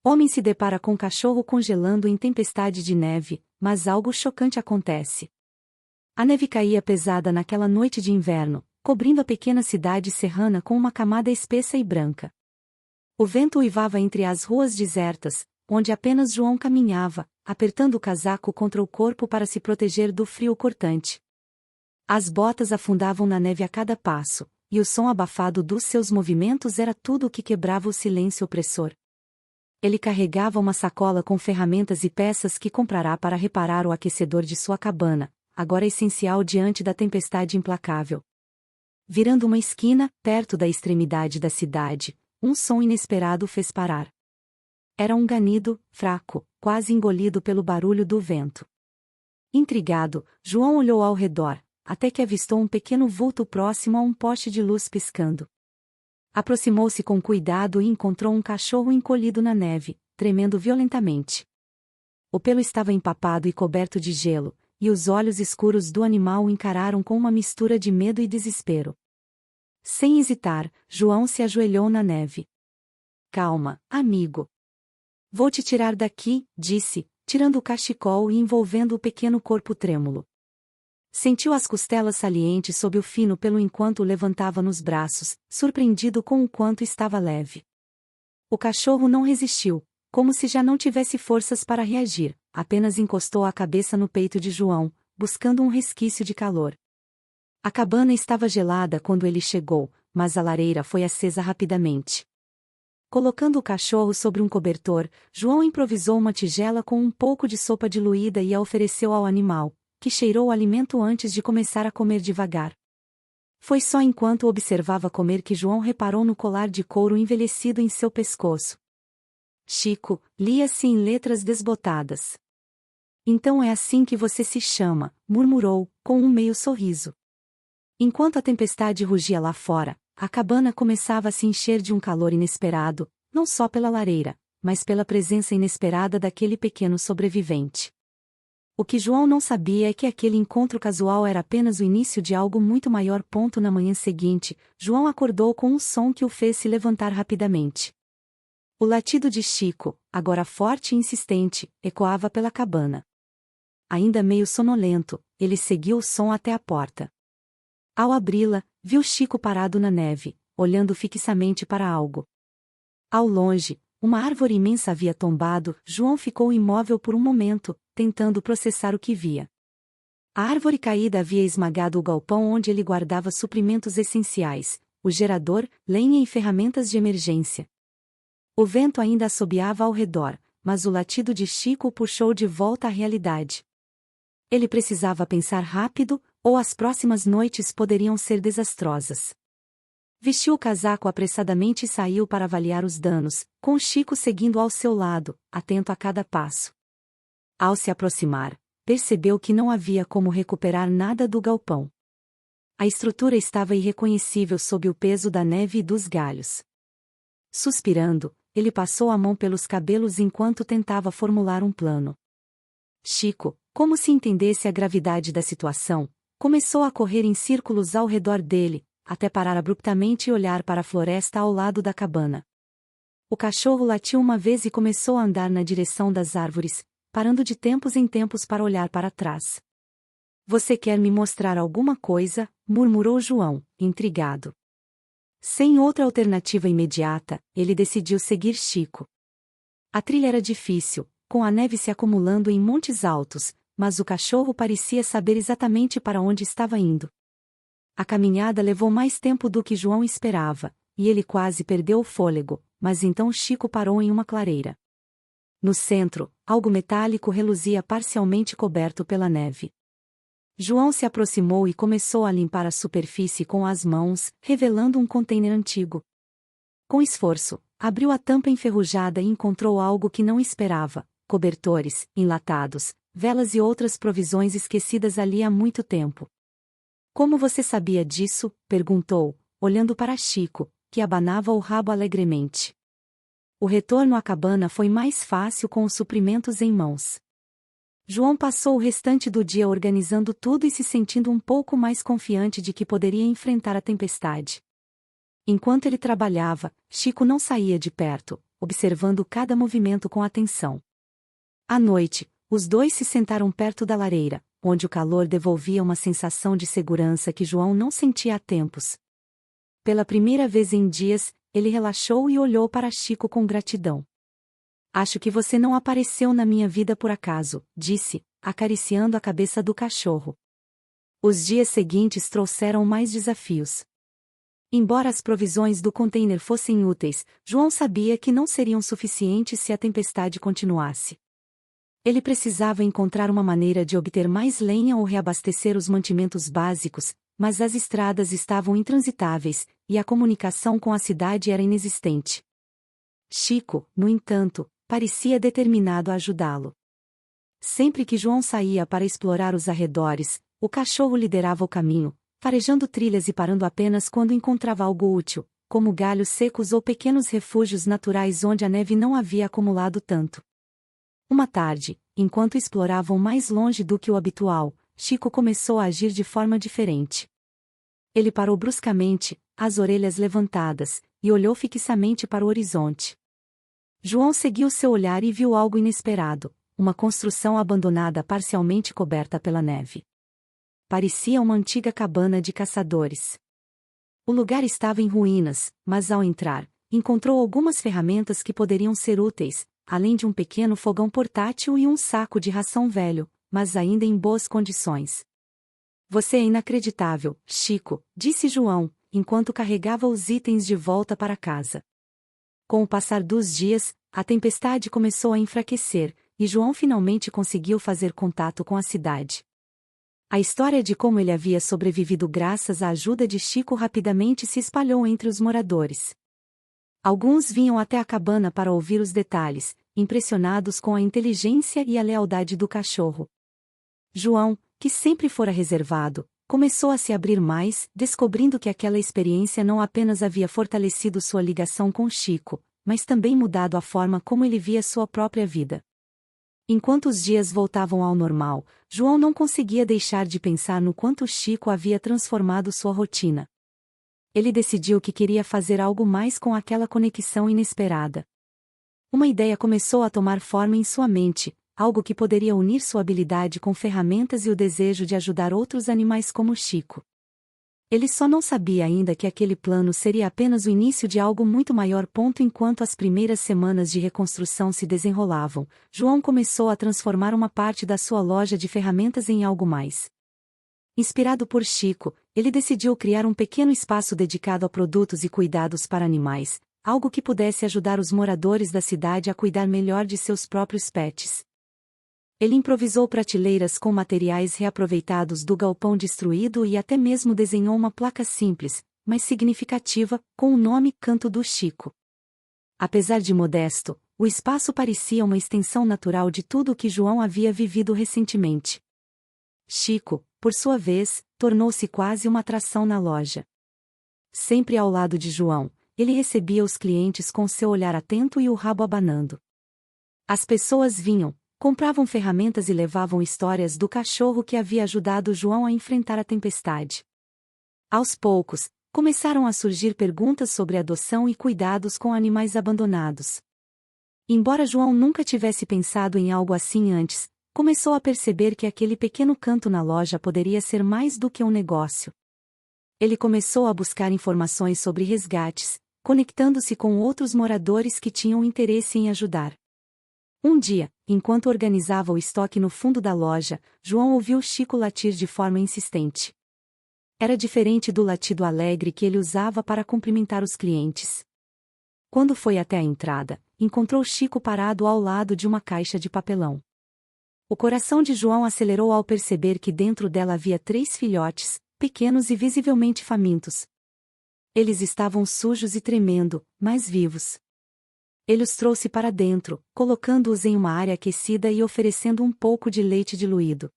Homem se depara com cachorro congelando em tempestade de neve, mas algo chocante acontece. A neve caía pesada naquela noite de inverno, cobrindo a pequena cidade serrana com uma camada espessa e branca. O vento uivava entre as ruas desertas, onde apenas João caminhava, apertando o casaco contra o corpo para se proteger do frio cortante. As botas afundavam na neve a cada passo, e o som abafado dos seus movimentos era tudo o que quebrava o silêncio opressor. Ele carregava uma sacola com ferramentas e peças que comprará para reparar o aquecedor de sua cabana, agora essencial diante da tempestade implacável. Virando uma esquina, perto da extremidade da cidade, um som inesperado o fez parar. Era um ganido, fraco, quase engolido pelo barulho do vento. Intrigado, João olhou ao redor, até que avistou um pequeno vulto próximo a um poste de luz piscando. Aproximou-se com cuidado e encontrou um cachorro encolhido na neve, tremendo violentamente. O pelo estava empapado e coberto de gelo, e os olhos escuros do animal o encararam com uma mistura de medo e desespero. Sem hesitar, João se ajoelhou na neve. Calma, amigo. Vou te tirar daqui, disse, tirando o cachecol e envolvendo o pequeno corpo trêmulo. Sentiu as costelas salientes sob o fino pelo enquanto o levantava nos braços, surpreendido com o quanto estava leve. O cachorro não resistiu, como se já não tivesse forças para reagir, apenas encostou a cabeça no peito de João, buscando um resquício de calor. A cabana estava gelada quando ele chegou, mas a lareira foi acesa rapidamente. Colocando o cachorro sobre um cobertor, João improvisou uma tigela com um pouco de sopa diluída e a ofereceu ao animal, que cheirou o alimento antes de começar a comer devagar. Foi só enquanto observava comer que João reparou no colar de couro envelhecido em seu pescoço. Chico, lia-se em letras desbotadas. Então é assim que você se chama, murmurou, com um meio sorriso. Enquanto a tempestade rugia lá fora, a cabana começava a se encher de um calor inesperado, não só pela lareira, mas pela presença inesperada daquele pequeno sobrevivente. O que João não sabia é que aquele encontro casual era apenas o início de algo muito maior. Na manhã seguinte, João acordou com um som que o fez se levantar rapidamente. O latido de Chico, agora forte e insistente, ecoava pela cabana. Ainda meio sonolento, ele seguiu o som até a porta. Ao abri-la, viu Chico parado na neve, olhando fixamente para algo. Ao longe, uma árvore imensa havia tombado. João ficou imóvel por um momento, tentando processar o que via. A árvore caída havia esmagado o galpão onde ele guardava suprimentos essenciais, o gerador, lenha e ferramentas de emergência. O vento ainda assobiava ao redor, mas o latido de Chico o puxou de volta à realidade. Ele precisava pensar rápido, ou as próximas noites poderiam ser desastrosas. Vestiu o casaco apressadamente e saiu para avaliar os danos, com Chico seguindo ao seu lado, atento a cada passo. Ao se aproximar, percebeu que não havia como recuperar nada do galpão. A estrutura estava irreconhecível sob o peso da neve e dos galhos. Suspirando, ele passou a mão pelos cabelos enquanto tentava formular um plano. Chico, como se entendesse a gravidade da situação, começou a correr em círculos ao redor dele, até parar abruptamente e olhar para a floresta ao lado da cabana. O cachorro latiu uma vez e começou a andar na direção das árvores, parando de tempos em tempos para olhar para trás. Você quer me mostrar alguma coisa? Murmurou João, intrigado. Sem outra alternativa imediata, ele decidiu seguir Chico. A trilha era difícil, com a neve se acumulando em montes altos, mas o cachorro parecia saber exatamente para onde estava indo. A caminhada levou mais tempo do que João esperava, e ele quase perdeu o fôlego, mas então Chico parou em uma clareira. No centro, algo metálico reluzia parcialmente coberto pela neve. João se aproximou e começou a limpar a superfície com as mãos, revelando um container antigo. Com esforço, abriu a tampa enferrujada e encontrou algo que não esperava: cobertores, enlatados, velas e outras provisões esquecidas ali há muito tempo. Como você sabia disso? Perguntou, olhando para Chico, que abanava o rabo alegremente. O retorno à cabana foi mais fácil com os suprimentos em mãos. João passou o restante do dia organizando tudo e se sentindo um pouco mais confiante de que poderia enfrentar a tempestade. Enquanto ele trabalhava, Chico não saía de perto, observando cada movimento com atenção. À noite, os dois se sentaram perto da lareira, onde o calor devolvia uma sensação de segurança que João não sentia há tempos. Pela primeira vez em dias, ele relaxou e olhou para Chico com gratidão. Acho que você não apareceu na minha vida por acaso, disse, acariciando a cabeça do cachorro. Os dias seguintes trouxeram mais desafios. Embora as provisões do container fossem úteis, João sabia que não seriam suficientes se a tempestade continuasse. Ele precisava encontrar uma maneira de obter mais lenha ou reabastecer os mantimentos básicos, mas as estradas estavam intransitáveis, e a comunicação com a cidade era inexistente. Chico, no entanto, parecia determinado a ajudá-lo. Sempre que João saía para explorar os arredores, o cachorro liderava o caminho, farejando trilhas e parando apenas quando encontrava algo útil, como galhos secos ou pequenos refúgios naturais onde a neve não havia acumulado tanto. Uma tarde, enquanto exploravam mais longe do que o habitual, Chico começou a agir de forma diferente. Ele parou bruscamente, as orelhas levantadas, e olhou fixamente para o horizonte. João seguiu seu olhar e viu algo inesperado, uma construção abandonada parcialmente coberta pela neve. Parecia uma antiga cabana de caçadores. O lugar estava em ruínas, mas ao entrar, encontrou algumas ferramentas que poderiam ser úteis, além de um pequeno fogão portátil e um saco de ração velho, mas ainda em boas condições. Você é inacreditável, Chico, disse João, enquanto carregava os itens de volta para casa. Com o passar dos dias, a tempestade começou a enfraquecer, e João finalmente conseguiu fazer contato com a cidade. A história de como ele havia sobrevivido graças à ajuda de Chico rapidamente se espalhou entre os moradores. Alguns vinham até a cabana para ouvir os detalhes, impressionados com a inteligência e a lealdade do cachorro. João, que sempre fora reservado, começou a se abrir mais, descobrindo que aquela experiência não apenas havia fortalecido sua ligação com Chico, mas também mudado a forma como ele via sua própria vida. Enquanto os dias voltavam ao normal, João não conseguia deixar de pensar no quanto Chico havia transformado sua rotina. Ele decidiu que queria fazer algo mais com aquela conexão inesperada. Uma ideia começou a tomar forma em sua mente, algo que poderia unir sua habilidade com ferramentas e o desejo de ajudar outros animais como Chico. Ele só não sabia ainda que aquele plano seria apenas o início de algo muito maior. Enquanto as primeiras semanas de reconstrução se desenrolavam, João começou a transformar uma parte da sua loja de ferramentas em algo mais. Inspirado por Chico, ele decidiu criar um pequeno espaço dedicado a produtos e cuidados para animais, algo que pudesse ajudar os moradores da cidade a cuidar melhor de seus próprios pets. Ele improvisou prateleiras com materiais reaproveitados do galpão destruído e até mesmo desenhou uma placa simples, mas significativa, com o nome Canto do Chico. Apesar de modesto, o espaço parecia uma extensão natural de tudo o que João havia vivido recentemente. Chico, por sua vez, tornou-se quase uma atração na loja. Sempre ao lado de João, ele recebia os clientes com seu olhar atento e o rabo abanando. As pessoas vinham, compravam ferramentas e levavam histórias do cachorro que havia ajudado João a enfrentar a tempestade. Aos poucos, começaram a surgir perguntas sobre adoção e cuidados com animais abandonados. Embora João nunca tivesse pensado em algo assim antes, começou a perceber que aquele pequeno canto na loja poderia ser mais do que um negócio. Ele começou a buscar informações sobre resgates, conectando-se com outros moradores que tinham interesse em ajudar. Um dia, enquanto organizava o estoque no fundo da loja, João ouviu Chico latir de forma insistente. Era diferente do latido alegre que ele usava para cumprimentar os clientes. Quando foi até a entrada, encontrou Chico parado ao lado de uma caixa de papelão. O coração de João acelerou ao perceber que dentro dela havia 3 filhotes, pequenos e visivelmente famintos. Eles estavam sujos e tremendo, mas vivos. Ele os trouxe para dentro, colocando-os em uma área aquecida e oferecendo um pouco de leite diluído.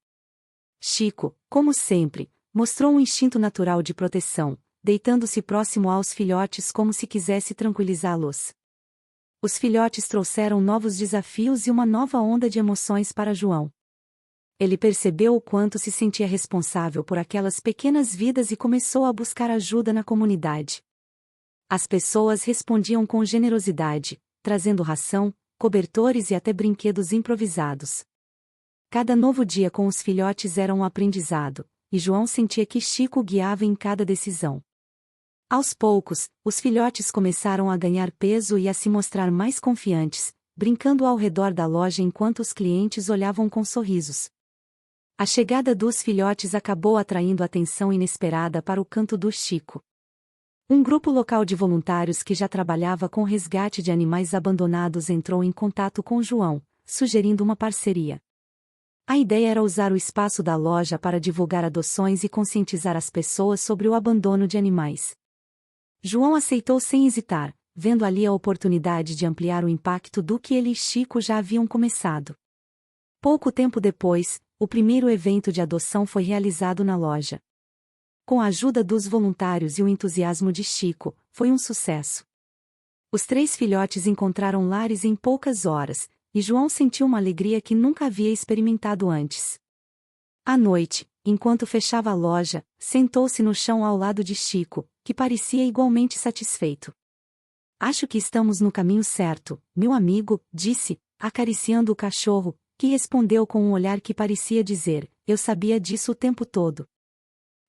Chico, como sempre, mostrou um instinto natural de proteção, deitando-se próximo aos filhotes como se quisesse tranquilizá-los. Os filhotes trouxeram novos desafios e uma nova onda de emoções para João. Ele percebeu o quanto se sentia responsável por aquelas pequenas vidas e começou a buscar ajuda na comunidade. As pessoas respondiam com generosidade, trazendo ração, cobertores e até brinquedos improvisados. Cada novo dia com os filhotes era um aprendizado, e João sentia que Chico o guiava em cada decisão. Aos poucos, os filhotes começaram a ganhar peso e a se mostrar mais confiantes, brincando ao redor da loja enquanto os clientes olhavam com sorrisos. A chegada dos filhotes acabou atraindo atenção inesperada para o canto do Chico. Um grupo local de voluntários que já trabalhava com resgate de animais abandonados entrou em contato com João, sugerindo uma parceria. A ideia era usar o espaço da loja para divulgar adoções e conscientizar as pessoas sobre o abandono de animais. João aceitou sem hesitar, vendo ali a oportunidade de ampliar o impacto do que ele e Chico já haviam começado. Pouco tempo depois, o primeiro evento de adoção foi realizado na loja. Com a ajuda dos voluntários e o entusiasmo de Chico, foi um sucesso. Os 3 filhotes encontraram lares em poucas horas, e João sentiu uma alegria que nunca havia experimentado antes. À noite, enquanto fechava a loja, sentou-se no chão ao lado de Chico, que parecia igualmente satisfeito. "Acho que estamos no caminho certo, meu amigo", disse, acariciando o cachorro, que respondeu com um olhar que parecia dizer: "Eu sabia disso o tempo todo".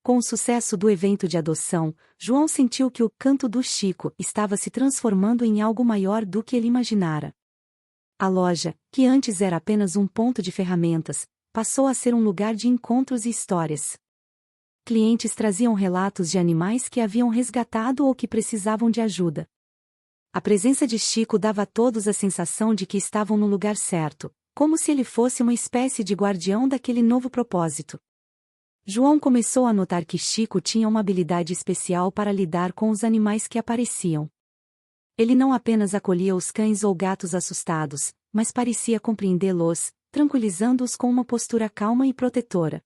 Com o sucesso do evento de adoção, João sentiu que o canto do Chico estava se transformando em algo maior do que ele imaginara. A loja, que antes era apenas um ponto de ferramentas, passou a ser um lugar de encontros e histórias. Clientes traziam relatos de animais que haviam resgatado ou que precisavam de ajuda. A presença de Chico dava a todos a sensação de que estavam no lugar certo, como se ele fosse uma espécie de guardião daquele novo propósito. João começou a notar que Chico tinha uma habilidade especial para lidar com os animais que apareciam. Ele não apenas acolhia os cães ou gatos assustados, mas parecia compreendê-los, tranquilizando-os com uma postura calma e protetora.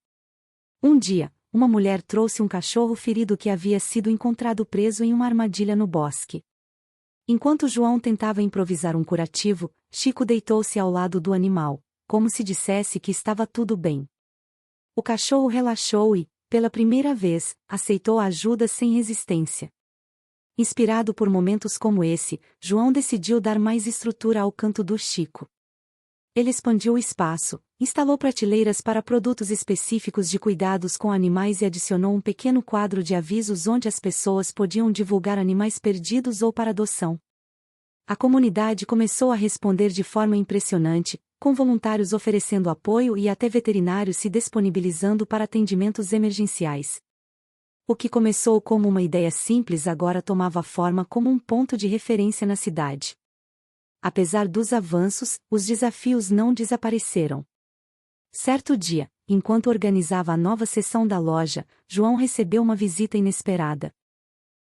Um dia, uma mulher trouxe um cachorro ferido que havia sido encontrado preso em uma armadilha no bosque. Enquanto João tentava improvisar um curativo, Chico deitou-se ao lado do animal, como se dissesse que estava tudo bem. O cachorro relaxou e, pela primeira vez, aceitou a ajuda sem resistência. Inspirado por momentos como esse, João decidiu dar mais estrutura ao canto do Chico. Ele expandiu o espaço, instalou prateleiras para produtos específicos de cuidados com animais e adicionou um pequeno quadro de avisos onde as pessoas podiam divulgar animais perdidos ou para adoção. A comunidade começou a responder de forma impressionante, com voluntários oferecendo apoio e até veterinários se disponibilizando para atendimentos emergenciais. O que começou como uma ideia simples agora tomava forma como um ponto de referência na cidade. Apesar dos avanços, os desafios não desapareceram. Certo dia, enquanto organizava a nova seção da loja, João recebeu uma visita inesperada.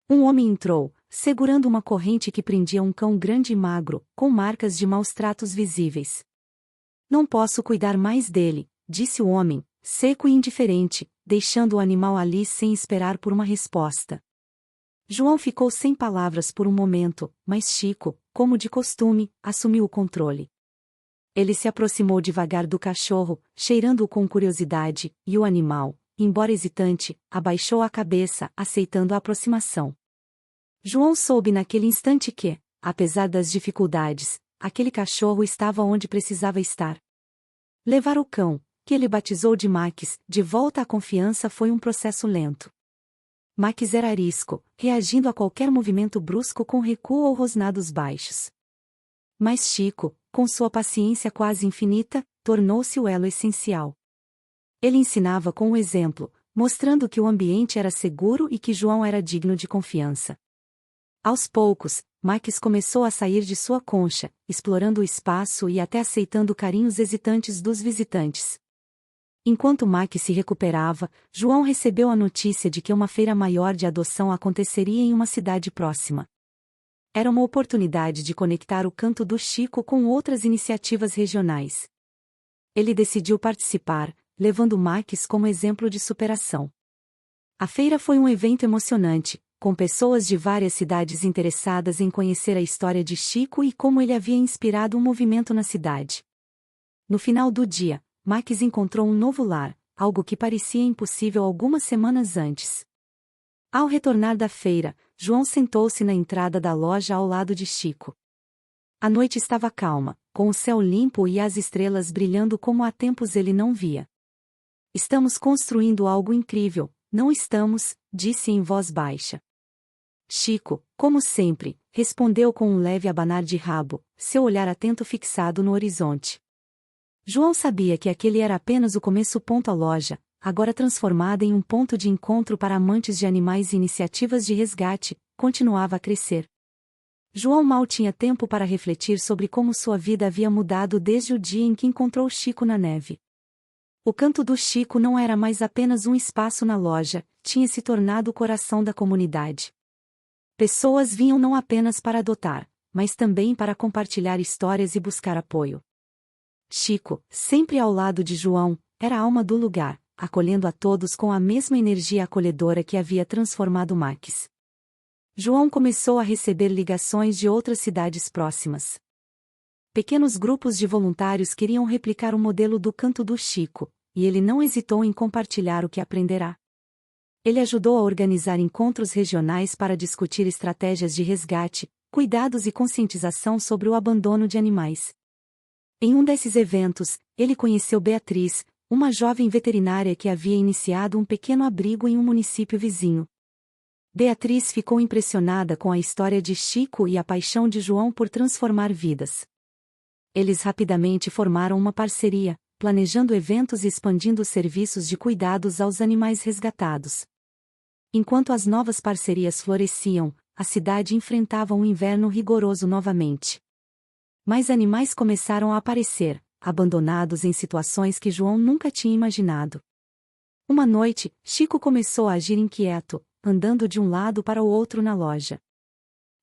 Um homem entrou, segurando uma corrente que prendia um cão grande e magro, com marcas de maus tratos visíveis. "Não posso cuidar mais dele", disse o homem, seco e indiferente, deixando o animal ali sem esperar por uma resposta. João ficou sem palavras por um momento, mas Chico, como de costume, assumiu o controle. Ele se aproximou devagar do cachorro, cheirando-o com curiosidade, e o animal, embora hesitante, abaixou a cabeça, aceitando a aproximação. João soube naquele instante que, apesar das dificuldades, aquele cachorro estava onde precisava estar. Levar o cão, que ele batizou de Max, de volta à confiança foi um processo lento. Max era arisco, reagindo a qualquer movimento brusco com recuo ou rosnados baixos. Mas Chico, com sua paciência quase infinita, tornou-se o elo essencial. Ele ensinava com o exemplo, mostrando que o ambiente era seguro e que João era digno de confiança. Aos poucos, Max começou a sair de sua concha, explorando o espaço e até aceitando carinhos hesitantes dos visitantes. Enquanto Max se recuperava, João recebeu a notícia de que uma feira maior de adoção aconteceria em uma cidade próxima. Era uma oportunidade de conectar o canto do Chico com outras iniciativas regionais. Ele decidiu participar, levando Max como exemplo de superação. A feira foi um evento emocionante, com pessoas de várias cidades interessadas em conhecer a história de Chico e como ele havia inspirado um movimento na cidade. No final do dia, Max encontrou um novo lar, algo que parecia impossível algumas semanas antes. Ao retornar da feira, João sentou-se na entrada da loja ao lado de Chico. A noite estava calma, com o céu limpo e as estrelas brilhando como há tempos ele não via. Estamos construindo algo incrível, não estamos? Disse em voz baixa. Chico, como sempre, respondeu com um leve abanar de rabo, seu olhar atento fixado no horizonte. João sabia que aquele era apenas o começo. A loja, agora transformada em um ponto de encontro para amantes de animais e iniciativas de resgate, continuava a crescer. João mal tinha tempo para refletir sobre como sua vida havia mudado desde o dia em que encontrou Chico na neve. O canto do Chico não era mais apenas um espaço na loja, tinha se tornado o coração da comunidade. Pessoas vinham não apenas para adotar, mas também para compartilhar histórias e buscar apoio. Chico, sempre ao lado de João, era a alma do lugar, acolhendo a todos com a mesma energia acolhedora que havia transformado Max. João começou a receber ligações de outras cidades próximas. Pequenos grupos de voluntários queriam replicar o modelo do canto do Chico, e ele não hesitou em compartilhar o que aprenderá. Ele ajudou a organizar encontros regionais para discutir estratégias de resgate, cuidados e conscientização sobre o abandono de animais. Em um desses eventos, ele conheceu Beatriz, uma jovem veterinária que havia iniciado um pequeno abrigo em um município vizinho. Beatriz ficou impressionada com a história de Chico e a paixão de João por transformar vidas. Eles rapidamente formaram uma parceria, planejando eventos e expandindo os serviços de cuidados aos animais resgatados. Enquanto as novas parcerias floresciam, a cidade enfrentava um inverno rigoroso novamente. Mais animais começaram a aparecer, abandonados em situações que João nunca tinha imaginado. Uma noite, Chico começou a agir inquieto, andando de um lado para o outro na loja.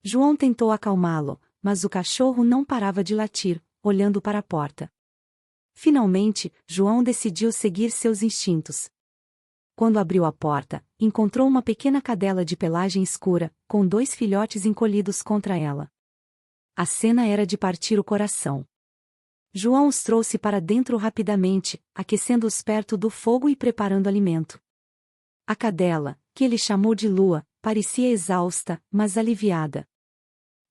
João tentou acalmá-lo, mas o cachorro não parava de latir, olhando para a porta. Finalmente, João decidiu seguir seus instintos. Quando abriu a porta, encontrou uma pequena cadela de pelagem escura, com 2 filhotes encolhidos contra ela. A cena era de partir o coração. João os trouxe para dentro rapidamente, aquecendo-os perto do fogo e preparando alimento. A cadela, que ele chamou de Lua, parecia exausta, mas aliviada.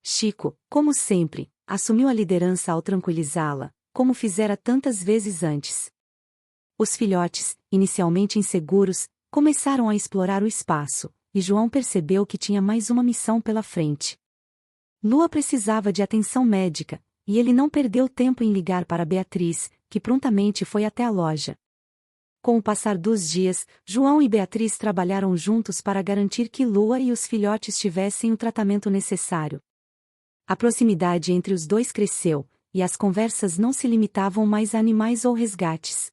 Chico, como sempre, assumiu a liderança ao tranquilizá-la, como fizera tantas vezes antes. Os filhotes, inicialmente inseguros, começaram a explorar o espaço, e João percebeu que tinha mais uma missão pela frente. Lua precisava de atenção médica, e ele não perdeu tempo em ligar para Beatriz, que prontamente foi até a loja. Com o passar dos dias, João e Beatriz trabalharam juntos para garantir que Lua e os filhotes tivessem o tratamento necessário. A proximidade entre os dois cresceu, e as conversas não se limitavam mais a animais ou resgates.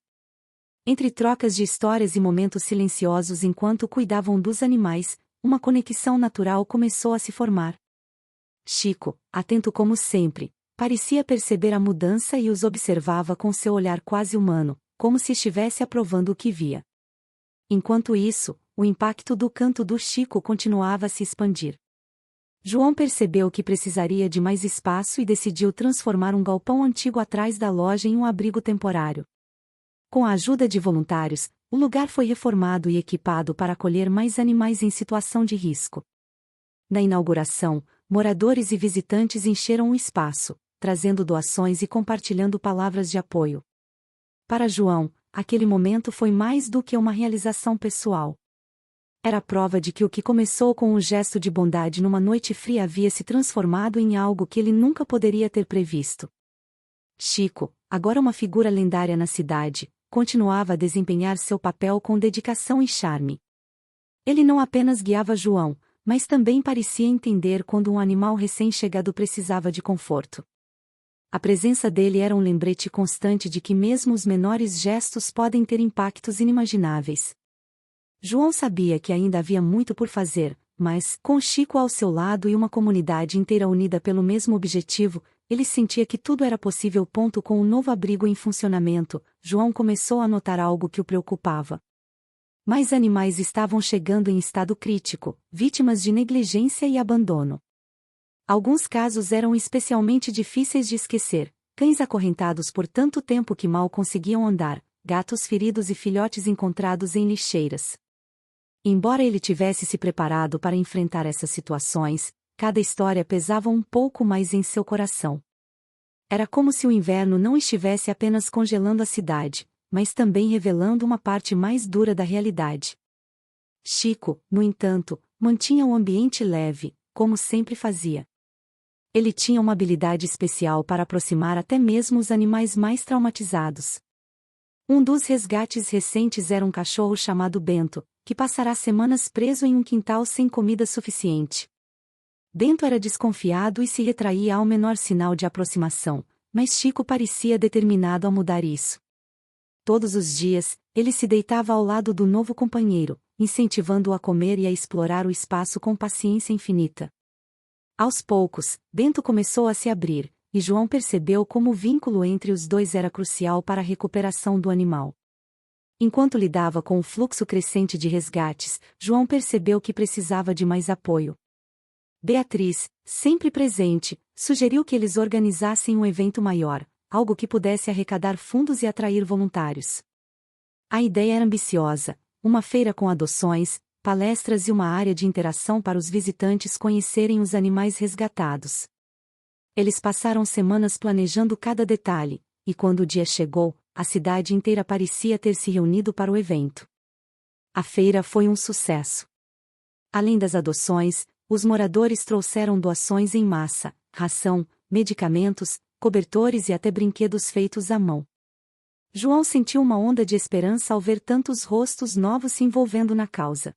Entre trocas de histórias e momentos silenciosos enquanto cuidavam dos animais, uma conexão natural começou a se formar. Chico, atento como sempre, parecia perceber a mudança e os observava com seu olhar quase humano, como se estivesse aprovando o que via. Enquanto isso, o impacto do canto do Chico continuava a se expandir. João percebeu que precisaria de mais espaço e decidiu transformar um galpão antigo atrás da loja em um abrigo temporário. Com a ajuda de voluntários, o lugar foi reformado e equipado para acolher mais animais em situação de risco. Na inauguração, moradores e visitantes encheram o espaço, trazendo doações e compartilhando palavras de apoio. Para João, aquele momento foi mais do que uma realização pessoal. Era a prova de que o que começou com um gesto de bondade numa noite fria havia se transformado em algo que ele nunca poderia ter previsto. Chico, agora uma figura lendária na cidade, continuava a desempenhar seu papel com dedicação e charme. Ele não apenas guiava João, mas também parecia entender quando um animal recém-chegado precisava de conforto. A presença dele era um lembrete constante de que mesmo os menores gestos podem ter impactos inimagináveis. João sabia que ainda havia muito por fazer, mas, com Chico ao seu lado e uma comunidade inteira unida pelo mesmo objetivo, ele sentia que tudo era possível. Com o novo abrigo em funcionamento, João começou a notar algo que o preocupava. Mais animais estavam chegando em estado crítico, vítimas de negligência e abandono. Alguns casos eram especialmente difíceis de esquecer: cães acorrentados por tanto tempo que mal conseguiam andar, gatos feridos e filhotes encontrados em lixeiras. Embora ele tivesse se preparado para enfrentar essas situações, cada história pesava um pouco mais em seu coração. Era como se o inverno não estivesse apenas congelando a cidade, mas também revelando uma parte mais dura da realidade. Chico, no entanto, mantinha o ambiente leve, como sempre fazia. Ele tinha uma habilidade especial para aproximar até mesmo os animais mais traumatizados. Um dos resgates recentes era um cachorro chamado Bento, que passará semanas preso em um quintal sem comida suficiente. Bento era desconfiado e se retraía ao menor sinal de aproximação, mas Chico parecia determinado a mudar isso. Todos os dias, ele se deitava ao lado do novo companheiro, incentivando-o a comer e a explorar o espaço com paciência infinita. Aos poucos, Bento começou a se abrir, e João percebeu como o vínculo entre os dois era crucial para a recuperação do animal. Enquanto lidava com o fluxo crescente de resgates, João percebeu que precisava de mais apoio. Beatriz, sempre presente, sugeriu que eles organizassem um evento maior, algo que pudesse arrecadar fundos e atrair voluntários. A ideia era ambiciosa: uma feira com adoções, palestras e uma área de interação para os visitantes conhecerem os animais resgatados. Eles passaram semanas planejando cada detalhe, e quando o dia chegou, a cidade inteira parecia ter se reunido para o evento. A feira foi um sucesso. Além das adoções, os moradores trouxeram doações em massa, ração, medicamentos, cobertores e até brinquedos feitos à mão. João sentiu uma onda de esperança ao ver tantos rostos novos se envolvendo na causa.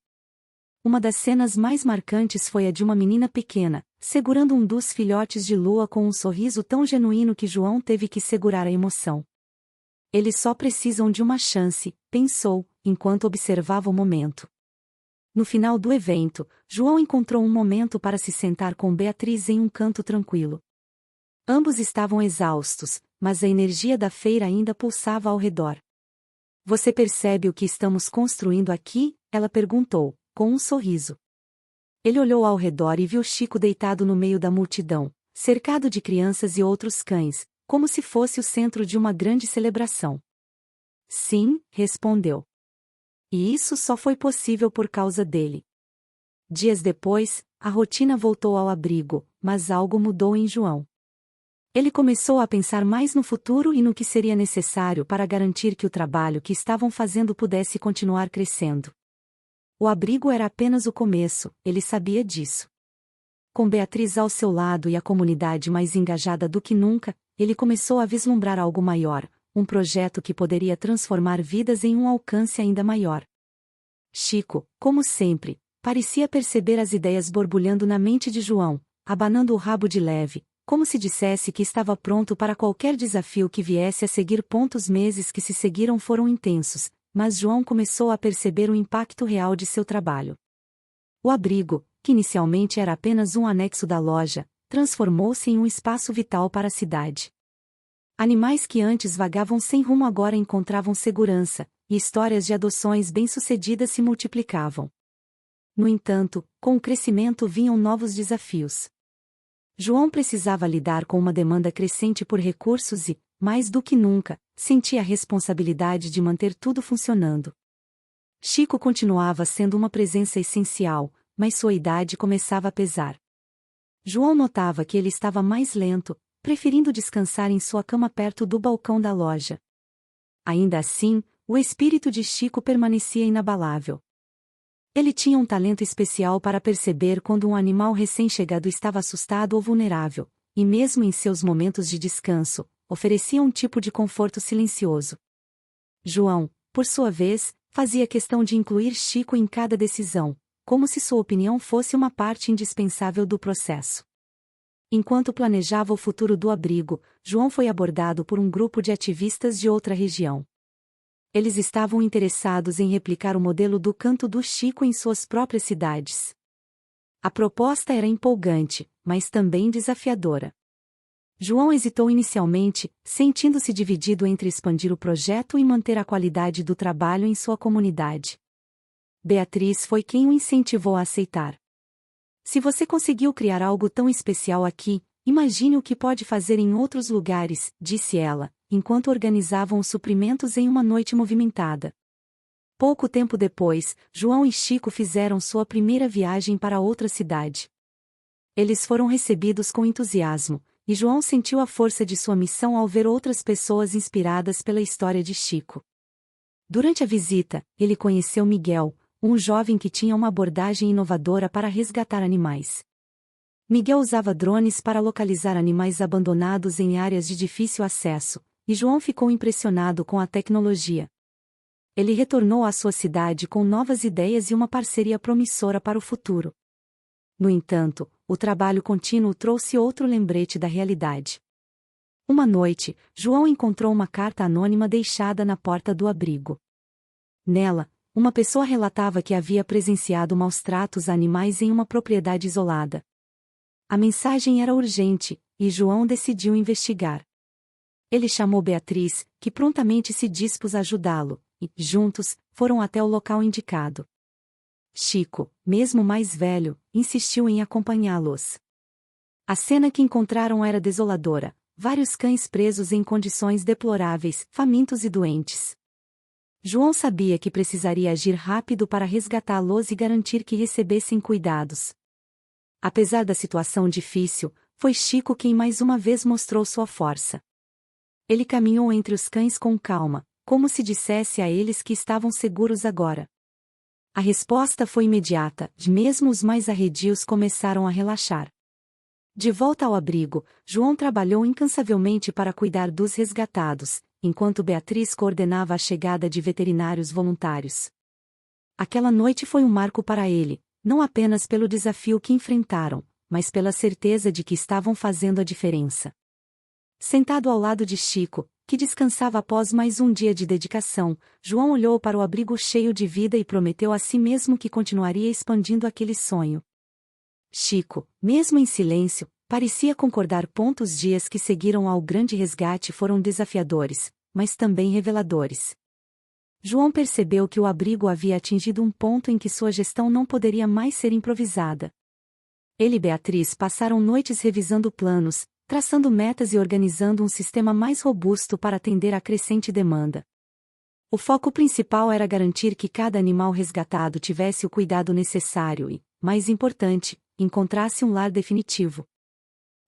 Uma das cenas mais marcantes foi a de uma menina pequena, segurando um dos filhotes de lua com um sorriso tão genuíno que João teve que segurar a emoção. Eles só precisam de uma chance, pensou, enquanto observava o momento. No final do evento, João encontrou um momento para se sentar com Beatriz em um canto tranquilo. Ambos estavam exaustos, mas a energia da feira ainda pulsava ao redor. Você percebe o que estamos construindo aqui? Ela perguntou, com um sorriso. Ele olhou ao redor e viu Chico deitado no meio da multidão, cercado de crianças e outros cães, como se fosse o centro de uma grande celebração. Sim, respondeu. E isso só foi possível por causa dele. Dias depois, a rotina voltou ao abrigo, mas algo mudou em João. Ele começou a pensar mais no futuro e no que seria necessário para garantir que o trabalho que estavam fazendo pudesse continuar crescendo. O abrigo era apenas o começo, ele sabia disso. Com Beatriz ao seu lado e a comunidade mais engajada do que nunca, ele começou a vislumbrar algo maior, um projeto que poderia transformar vidas em um alcance ainda maior. Chico, como sempre, parecia perceber as ideias borbulhando na mente de João, abanando o rabo de leve, como se dissesse que estava pronto para qualquer desafio que viesse a seguir. Os meses que se seguiram foram intensos, mas João começou a perceber o impacto real de seu trabalho. O abrigo, que inicialmente era apenas um anexo da loja, transformou-se em um espaço vital para a cidade. Animais que antes vagavam sem rumo agora encontravam segurança, e histórias de adoções bem-sucedidas se multiplicavam. No entanto, com o crescimento vinham novos desafios. João precisava lidar com uma demanda crescente por recursos e, mais do que nunca, sentia a responsabilidade de manter tudo funcionando. Chico continuava sendo uma presença essencial, mas sua idade começava a pesar. João notava que ele estava mais lento, preferindo descansar em sua cama perto do balcão da loja. Ainda assim, o espírito de Chico permanecia inabalável. Ele tinha um talento especial para perceber quando um animal recém-chegado estava assustado ou vulnerável, e mesmo em seus momentos de descanso, oferecia um tipo de conforto silencioso. João, por sua vez, fazia questão de incluir Chico em cada decisão, como se sua opinião fosse uma parte indispensável do processo. Enquanto planejava o futuro do abrigo, João foi abordado por um grupo de ativistas de outra região. Eles estavam interessados em replicar o modelo do Canto do Chico em suas próprias cidades. A proposta era empolgante, mas também desafiadora. João hesitou inicialmente, sentindo-se dividido entre expandir o projeto e manter a qualidade do trabalho em sua comunidade. Beatriz foi quem o incentivou a aceitar. Se você conseguiu criar algo tão especial aqui, imagine o que pode fazer em outros lugares, disse ela, enquanto organizavam os suprimentos em uma noite movimentada. Pouco tempo depois, João e Chico fizeram sua primeira viagem para outra cidade. Eles foram recebidos com entusiasmo, e João sentiu a força de sua missão ao ver outras pessoas inspiradas pela história de Chico. Durante a visita, ele conheceu Miguel, um jovem que tinha uma abordagem inovadora para resgatar animais. Miguel usava drones para localizar animais abandonados em áreas de difícil acesso, e João ficou impressionado com a tecnologia. Ele retornou à sua cidade com novas ideias e uma parceria promissora para o futuro. No entanto, o trabalho contínuo trouxe outro lembrete da realidade. Uma noite, João encontrou uma carta anônima deixada na porta do abrigo. Nela, uma pessoa relatava que havia presenciado maus-tratos a animais em uma propriedade isolada. A mensagem era urgente, e João decidiu investigar. Ele chamou Beatriz, que prontamente se dispôs a ajudá-lo, e, juntos, foram até o local indicado. Chico, mesmo mais velho, insistiu em acompanhá-los. A cena que encontraram era desoladora, vários cães presos em condições deploráveis, famintos e doentes. João sabia que precisaria agir rápido para resgatá-los e garantir que recebessem cuidados. Apesar da situação difícil, foi Chico quem mais uma vez mostrou sua força. Ele caminhou entre os cães com calma, como se dissesse a eles que estavam seguros agora. A resposta foi imediata, mesmo os mais arredios começaram a relaxar. De volta ao abrigo, João trabalhou incansavelmente para cuidar dos resgatados, enquanto Beatriz coordenava a chegada de veterinários voluntários. Aquela noite foi um marco para ele, não apenas pelo desafio que enfrentaram, mas pela certeza de que estavam fazendo a diferença. Sentado ao lado de Chico, que descansava após mais um dia de dedicação, João olhou para o abrigo cheio de vida e prometeu a si mesmo que continuaria expandindo aquele sonho. Chico, mesmo em silêncio, parecia concordar. Os dias que seguiram ao grande resgate foram desafiadores, mas também reveladores. João percebeu que o abrigo havia atingido um ponto em que sua gestão não poderia mais ser improvisada. Ele e Beatriz passaram noites revisando planos, traçando metas e organizando um sistema mais robusto para atender à crescente demanda. O foco principal era garantir que cada animal resgatado tivesse o cuidado necessário e, mais importante, encontrasse um lar definitivo.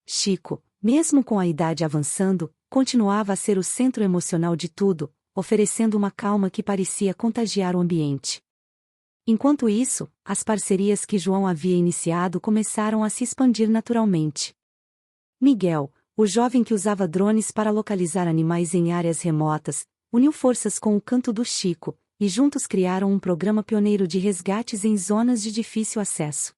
Chico, mesmo com a idade avançando, continuava a ser o centro emocional de tudo, oferecendo uma calma que parecia contagiar o ambiente. Enquanto isso, as parcerias que João havia iniciado começaram a se expandir naturalmente. Miguel, o jovem que usava drones para localizar animais em áreas remotas, uniu forças com o Canto do Chico, e juntos criaram um programa pioneiro de resgates em zonas de difícil acesso.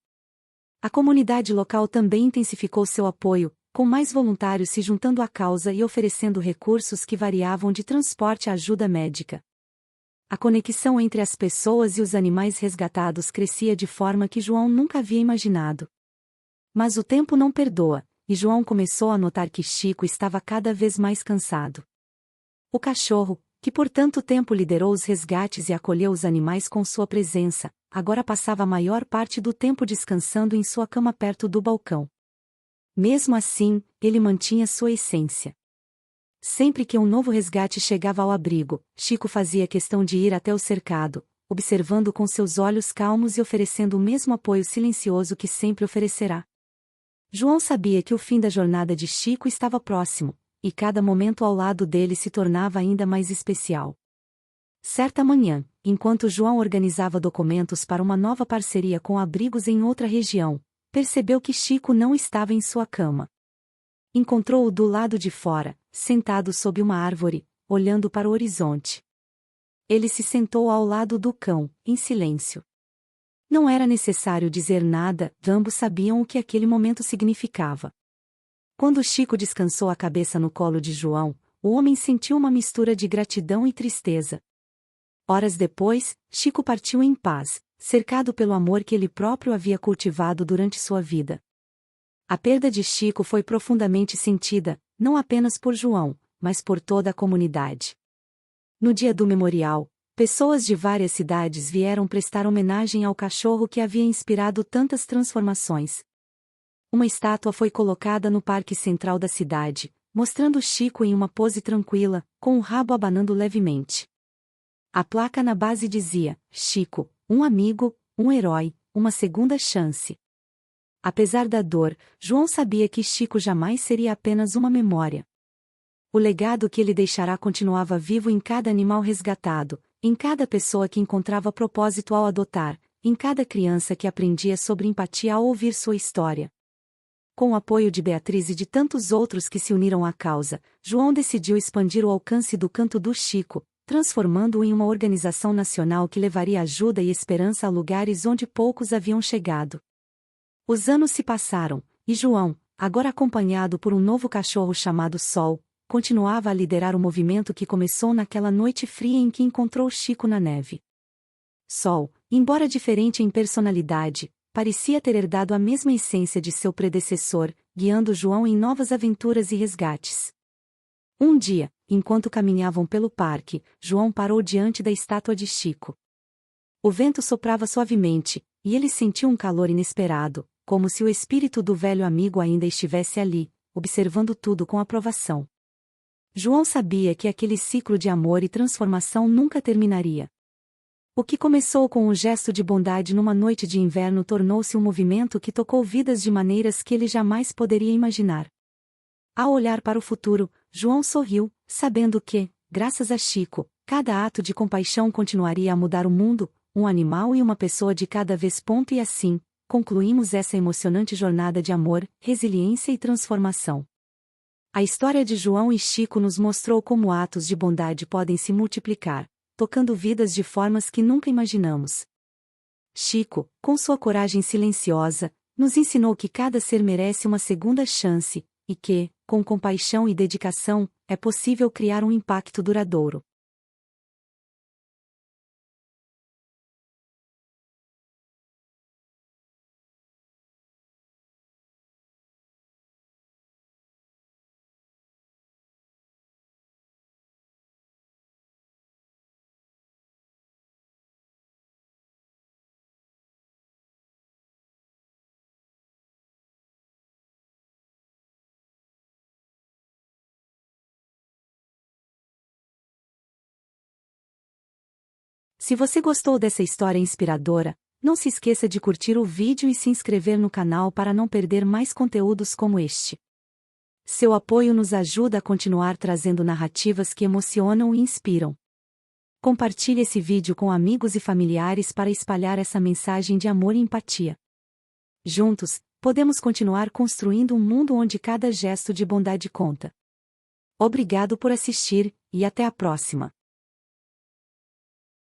A comunidade local também intensificou seu apoio, com mais voluntários se juntando à causa e oferecendo recursos que variavam de transporte à ajuda médica. A conexão entre as pessoas e os animais resgatados crescia de forma que João nunca havia imaginado. Mas o tempo não perdoa, e João começou a notar que Chico estava cada vez mais cansado. O cachorro, que por tanto tempo liderou os resgates e acolheu os animais com sua presença, agora passava a maior parte do tempo descansando em sua cama perto do balcão. Mesmo assim, ele mantinha sua essência. Sempre que um novo resgate chegava ao abrigo, Chico fazia questão de ir até o cercado, observando com seus olhos calmos e oferecendo o mesmo apoio silencioso que sempre oferecerá. João sabia que o fim da jornada de Chico estava próximo, e cada momento ao lado dele se tornava ainda mais especial. Certa manhã, enquanto João organizava documentos para uma nova parceria com abrigos em outra região, percebeu que Chico não estava em sua cama. Encontrou-o do lado de fora, sentado sob uma árvore, olhando para o horizonte. Ele se sentou ao lado do cão, em silêncio. Não era necessário dizer nada, ambos sabiam o que aquele momento significava. Quando Chico descansou a cabeça no colo de João, o homem sentiu uma mistura de gratidão e tristeza. Horas depois, Chico partiu em paz, cercado pelo amor que ele próprio havia cultivado durante sua vida. A perda de Chico foi profundamente sentida, não apenas por João, mas por toda a comunidade. No dia do memorial, pessoas de várias cidades vieram prestar homenagem ao cachorro que havia inspirado tantas transformações. Uma estátua foi colocada no parque central da cidade, mostrando Chico em uma pose tranquila, com o rabo abanando levemente. A placa na base dizia: Chico, um amigo, um herói, uma segunda chance. Apesar da dor, João sabia que Chico jamais seria apenas uma memória. O legado que ele deixará continuava vivo em cada animal resgatado, em cada pessoa que encontrava propósito ao adotar, em cada criança que aprendia sobre empatia ao ouvir sua história. Com o apoio de Beatriz e de tantos outros que se uniram à causa, João decidiu expandir o alcance do Canto do Chico, transformando-o em uma organização nacional que levaria ajuda e esperança a lugares onde poucos haviam chegado. Os anos se passaram, e João, agora acompanhado por um novo cachorro chamado Sol, continuava a liderar o movimento que começou naquela noite fria em que encontrou Chico na neve. Sol, embora diferente em personalidade, parecia ter herdado a mesma essência de seu predecessor, guiando João em novas aventuras e resgates. Um dia, enquanto caminhavam pelo parque, João parou diante da estátua de Chico. O vento soprava suavemente, e ele sentiu um calor inesperado, como se o espírito do velho amigo ainda estivesse ali, observando tudo com aprovação. João sabia que aquele ciclo de amor e transformação nunca terminaria. O que começou com um gesto de bondade numa noite de inverno tornou-se um movimento que tocou vidas de maneiras que ele jamais poderia imaginar. Ao olhar para o futuro, João sorriu, sabendo que, graças a Chico, cada ato de compaixão continuaria a mudar o mundo, um animal e uma pessoa de cada vez. E assim, concluímos essa emocionante jornada de amor, resiliência e transformação. A história de João e Chico nos mostrou como atos de bondade podem se multiplicar, tocando vidas de formas que nunca imaginamos. Chico, com sua coragem silenciosa, nos ensinou que cada ser merece uma segunda chance, e que, com compaixão e dedicação, é possível criar um impacto duradouro. Se você gostou dessa história inspiradora, não se esqueça de curtir o vídeo e se inscrever no canal para não perder mais conteúdos como este. Seu apoio nos ajuda a continuar trazendo narrativas que emocionam e inspiram. Compartilhe esse vídeo com amigos e familiares para espalhar essa mensagem de amor e empatia. Juntos, podemos continuar construindo um mundo onde cada gesto de bondade conta. Obrigado por assistir, e até a próxima.